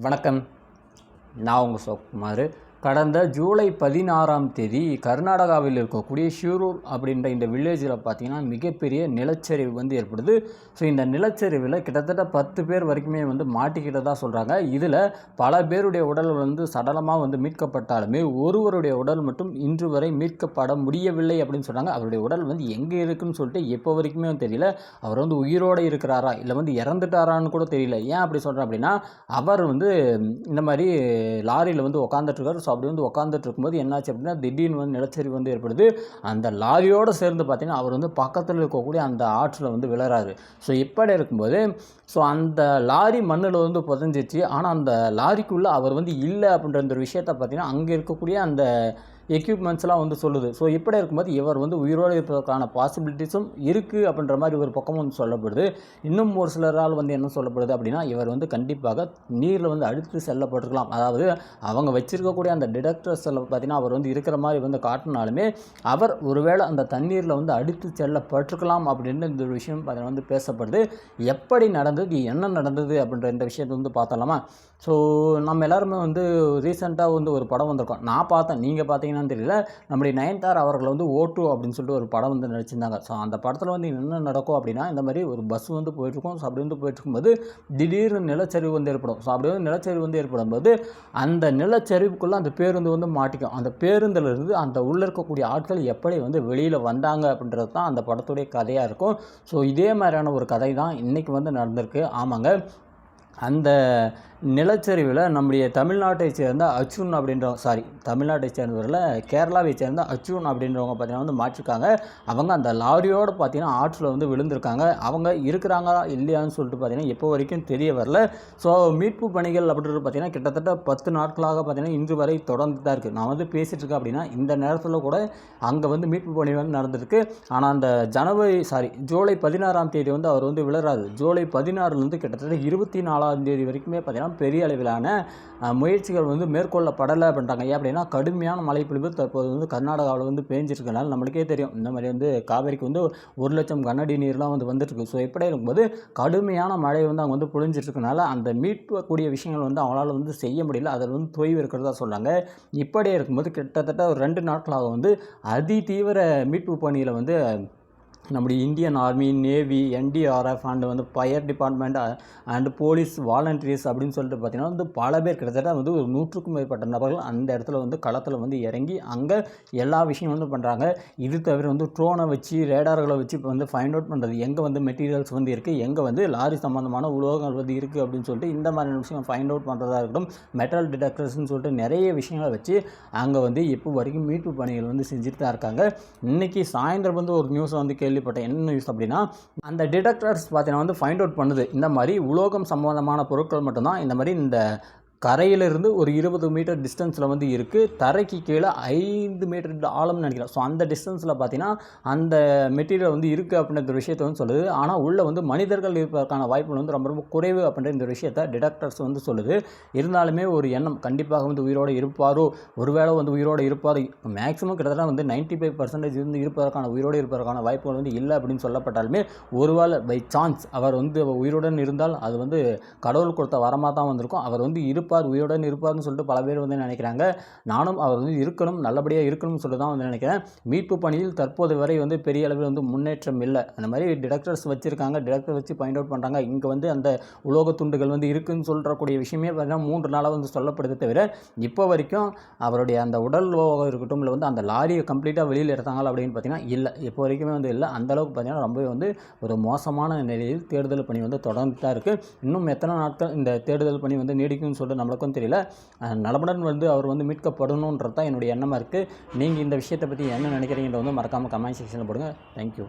வணக்கம். நான் உங்கள் சிவகுமார். கடந்த ஜூலை 16ஆம் தேதி கர்நாடகாவில் இருக்கக்கூடிய ஷிரூர் அப்படின்ற இந்த வில்லேஜில் பார்த்திங்கன்னா மிகப்பெரிய நிலச்சரிவு வந்து ஏற்படுது. ஸோ இந்த நிலச்சரிவில் கிட்டத்தட்ட 10 பேர் வரைக்குமே வந்து மாட்டிக்கிட்டதாக சொல்கிறாங்க. இதில் பல பேருடைய உடல் வந்து சடலமாக வந்து மீட்கப்பட்டாலுமே ஒருவருடைய உடல் மட்டும் இன்று வரை மீட்கப்பட முடியவில்லை அப்படின்னு சொன்னாங்க. அவருடைய உடல் வந்து எங்கே இருக்குதுன்னு சொல்லிட்டு எப்போ வரைக்குமே தெரியல. அவர் வந்து உயிரோடு இருக்கிறாரா இல்லை வந்து இறந்துட்டாரான்னு கூட தெரியல. ஏன் அப்படி சொல்கிறேன் அப்படின்னா, அவர் வந்து இந்த மாதிரி லாரியில் வந்து உட்காந்துட்ருக்கார். ஸோ அப்படி வந்து உட்காந்துட்டு இருக்கும்போது என்னாச்சு அப்படின்னா, திடீர்னு வந்து நிலச்சரிவு வந்து ஏற்படுது. அந்த லாரியோடு சேர்ந்து பார்த்தீங்கன்னா அவர் வந்து பக்கத்தில் இருக்கக்கூடிய அந்த ஆற்றில் வந்து விழறாரு. ஸோ இப்படி இருக்கும்போது அந்த லாரி மண்ணில் வந்து புதஞ்சிச்சு. ஆனால் அந்த லாரிக்குள்ளே அவர் வந்து இல்லை அப்படின்ற ஒரு விஷயத்தை பார்த்தீங்கன்னா அங்கே இருக்கக்கூடிய அந்த எக்யூப்மெண்ட்ஸ்லாம் வந்து சொல்லுது. ஸோ இப்படி இருக்கும்போது இவர் வந்து உயிரோடு இருப்பதற்கான பாசிபிலிட்டிஸும் இருக்குது அப்படின்ற மாதிரி ஒரு பக்கம் வந்து சொல்லப்படுது. இன்னும் ஒரு சிலரால் வந்து என்ன சொல்லப்படுது அப்படின்னா, இவர் வந்து கண்டிப்பாக நீரில் வந்து அடித்து செல்லப்பட்டிருக்கலாம். அதாவது அவங்க வச்சிருக்கக்கூடிய அந்த டிடெக்டர்ஸில் பார்த்தீங்கன்னா அவர் வந்து இருக்கிற மாதிரி வந்து காட்டினாலுமே அவர் ஒருவேளை அந்த தண்ணீரில் வந்து அடித்து செல்லப்பட்டிருக்கலாம் அப்படின்னு இந்த விஷயம் பார்த்தீங்கன்னா வந்து பேசப்படுது. எப்படி நடந்தது, என்ன நடந்தது அப்படின்ற இந்த விஷயத்தை வந்து பார்த்தலாமா? ஸோ நம்ம எல்லாருமே வந்து ரீசெண்டாக வந்து ஒரு படம் வந்திருக்கோம். நான் பார்த்தேன், நீங்கள் பார்த்தீங்கன்னான்னு தெரியல. நம்முடைய நயன்தாரா அவர்கள் வந்து ஓட்டு அப்படின்னு சொல்லிட்டு ஒரு படம் வந்து நடிச்சிருந்தாங்க. ஸோ அந்த படத்தில் வந்து என்ன நடக்கும் அப்படின்னா, இந்த மாதிரி ஒரு பஸ் வந்து போயிட்டுருக்கும். ஸோ அப்படி வந்து போயிட்டுருக்கும்போது திடீர்னு நிலச்சரிவு வந்து ஏற்படும். ஸோ அப்படி வந்து நிலச்சரிவு வந்து ஏற்படும்போது அந்த நிலச்சரிவுக்குள்ளே அந்த பேருந்து வந்து மாட்டிக்கும். அந்த பேருந்திலிருந்து அந்த உள்ளே இருக்கக்கூடிய ஆட்கள் எப்படி வந்து வெளியில் வந்தாங்க அப்படின்றது தான் அந்த படத்துடைய கதையாக இருக்கும். ஸோ இதே மாதிரியான ஒரு கதை தான் இன்றைக்கி வந்து நடந்திருக்கு. ஆமாங்க, அந்த நிலச்சரிவில் நம்முடைய தமிழ்நாட்டை சேர்ந்த அச்சுன் தமிழ்நாட்டை சேர்ந்தவரில் கேரளாவை சேர்ந்த அச்சுன் அப்படின்றவங்க பார்த்தீங்கன்னா வந்து மாற்றிருக்காங்க. அவங்க அந்த லாரியோடு பார்த்தீங்கன்னா ஆற்றில் வந்து விழுந்திருக்காங்க. அவங்க இருக்கிறாங்களா இல்லையான்னு சொல்லிட்டு பார்த்தீங்கன்னா இப்போ வரைக்கும் தெரிய வரல. ஸோ மீட்பு பணிகள் அப்படின்றது பார்த்தீங்கன்னா கிட்டத்தட்ட 10 நாட்களாக பார்த்தீங்கன்னா இன்று வரை தொடர்ந்து தான் இருக்குது. நான் வந்து பேசிகிட்டு இருக்கேன் அப்படின்னா இந்த நேரத்தில் கூட அங்கே வந்து மீட்பு பணி வந்து நடந்திருக்கு. ஆனால் அந்த ஜூலை 16ஆம் தேதி வந்து அவர் வந்து விழுறாரு. ஜூலை 16லேருந்து கிட்டத்தட்ட 24ஆம் தேதி வரைக்குமே பார்த்தீங்கன்னா பெரிய அளவிலான முயற்சிகள் வந்து மேற்கொள்ளப்படலை அப்படின்றாங்க. ஏன் அப்படின்னா, கடுமையான மழைப்பொழிவு தற்போது வந்து கர்நாடகாவில் வந்து பேஞ்சிருக்கனால நம்மளுக்கே தெரியும். இந்த மாதிரி வந்து காவேரிக்கு வந்து 1,00,000 கனஅடி நீர்லாம் வந்து வந்துட்டுருக்கு. ஸோ இப்படி இருக்கும்போது கடுமையான மழை வந்து அவங்க வந்து பொழிஞ்சிட்ருக்கனால அந்த மீட்கக்கூடிய விஷயங்கள் வந்து அவங்களால வந்து செய்ய முடியல. அதில் வந்து தொய்வு இருக்கிறதா சொல்கிறாங்க. இப்படியே இருக்கும்போது கிட்டத்தட்ட ஒரு 2 நாட்களாக வந்து அதிதீவிர மீட்பு பணியில் வந்து நம்முடைய Indian army, navy, NDRF and வந்து fire department and police volunteers அப்படின்னு சொல்லிட்டு பார்த்தீங்கன்னா வந்து பல பேர் கிட்டத்தட்ட வந்து ஒரு 100க்கும் மேற்பட்ட நபர்கள் அந்த இடத்துல வந்து களத்தில் வந்து இறங்கி அங்கே எல்லா விஷயம் வந்து பண்ணுறாங்க. இது தவிர வந்து ட்ரோனை வச்சு ரேடார்களை வச்சு இப்போ வந்து ஃபைண்ட் அவுட் பண்ணுறது எங்கே வந்து மெட்டீரியல்ஸ் வந்து இருக்குது, எங்கே வந்து லாரி சம்மந்தமான உலோகங்கள் வந்து இருக்குது அப்படின்னு சொல்லிட்டு இந்த மாதிரியான விஷயம் ஃபைண்ட் அவுட் பண்ணுறதா இருக்கட்டும், மெட்டல் டிடெக்டர்ஸ்னு சொல்லிட்டு நிறைய விஷயங்களை வச்சு அங்கே வந்து இப்போ வரைக்கும் மீட்பு பணிகள் வந்து செஞ்சுட்டு தான் இருக்காங்க. இன்றைக்கி சாயந்தரம் வந்து ஒரு நியூஸை வந்து கேள்விப்பட்டேன். என்ன நியூஸ் அப்படின்னா, அந்த டிடெக்டர்ஸ் பார்த்தீங்கன்னா வந்து ஃபைண்ட் அவுட் பண்ணுது. இந்த மாதிரி உலோகம் சம்பந்தமான பொருட்கள் மட்டும்தான் இந்த மாதிரி இந்த கரையிலிருந்து ஒரு 20 மீட்டர் டிஸ்டன்ஸில் வந்து இருக்குது. தரைக்கு கீழே 5 மீட்டர் ஆழம்னு நினைக்கிறேன். ஸோ அந்த டிஸ்டன்ஸில் பார்த்தீங்கன்னா அந்த மெட்டீரியல் வந்து இருக்குது அப்படின்ற ஒரு விஷயத்தை வந்து சொல்லுது. ஆனால் உள்ளே வந்து மனிதர்கள் இருப்பதற்கான வாய்ப்புகள் வந்து ரொம்ப ரொம்ப குறைவு அப்படின்ற இந்த விஷயத்தை டிடெக்டர்ஸ் வந்து சொல்லுது. இருந்தாலுமே ஒரு எண்ணம், கண்டிப்பாக வந்து உயிரோடு இருப்பாரோ, ஒருவேளை வந்து உயிரோடு இருப்பார், மேக்ஸிமம் கிட்டத்தட்ட வந்து 95% வந்து உயிரோடு இருப்பதற்கான வாய்ப்புகள் வந்து இல்லை அப்படின்னு சொல்லப்பட்டாலுமே ஒருவேளை பை சான்ஸ் அவர் வந்து உயிருடன் இருந்தால் அது வந்து கடவுள் கொடுத்த வரமாக தான் வந்திருக்கும். அவர் வந்து உயிருடன் இருப்பார்னு சொல்லிட்டு பல பேர் வந்து நினைக்கிறாங்க. நானும் அவர் வந்து இருக்கணும், நல்லபடியாக இருக்கணும்னு சொல்லிட்டு தான் வந்து நினைக்கிறேன். மீட்பு பணியில் தற்போது வரை வந்து பெரிய அளவில் வந்து முன்னேற்றம் இல்லை. அந்த மாதிரி டிடெக்டர்ஸ் வச்சுருக்காங்க, டிடெக்டர் வச்சு ஃபைண்ட் அவுட் பண்ணுறாங்க. இங்கே வந்து அந்த உலோக துண்டுகள் வந்து இருக்குதுன்னு சொல்கிறக்கூடிய விஷயமே பார்த்தீங்கன்னா 3 நாளாக வந்து சொல்லப்படுது. தவிர இப்போ வரைக்கும் அவருடைய அந்த உடல் இருக்கட்டும் இல்லை வந்து அந்த லாரியை கம்ப்ளீட்டாக வெளியில் எடுத்தாங்க அப்படின்னு பார்த்தீங்கன்னா இல்லை, இப்போ வரைக்குமே வந்து இல்லை. அந்தளவுக்கு பார்த்தீங்கன்னா ரொம்பவே வந்து ஒரு மோசமான நிலையில் தேடுதல் பணி வந்து தொடர்ந்து தான் இருக்குது. இன்னும் எத்தனை நாட்கள் இந்த தேடுதல் பணி வந்து நீடிக்கும்னு சொல்லிட்டு நம்மளுக்கும் தெரியல. நலமுடன் வந்து அவர் வந்து மீட்கப்படணுன்றது தான் என்னுடைய எண்ணமாக இருக்குது. நீங்கள் இந்த விஷயத்தை பற்றி என்ன நினைக்கிறீங்கன்ற வந்து மறக்காமல் கமெண்ட் செக்ஷனில் போடுங்க. தேங்க்யூ.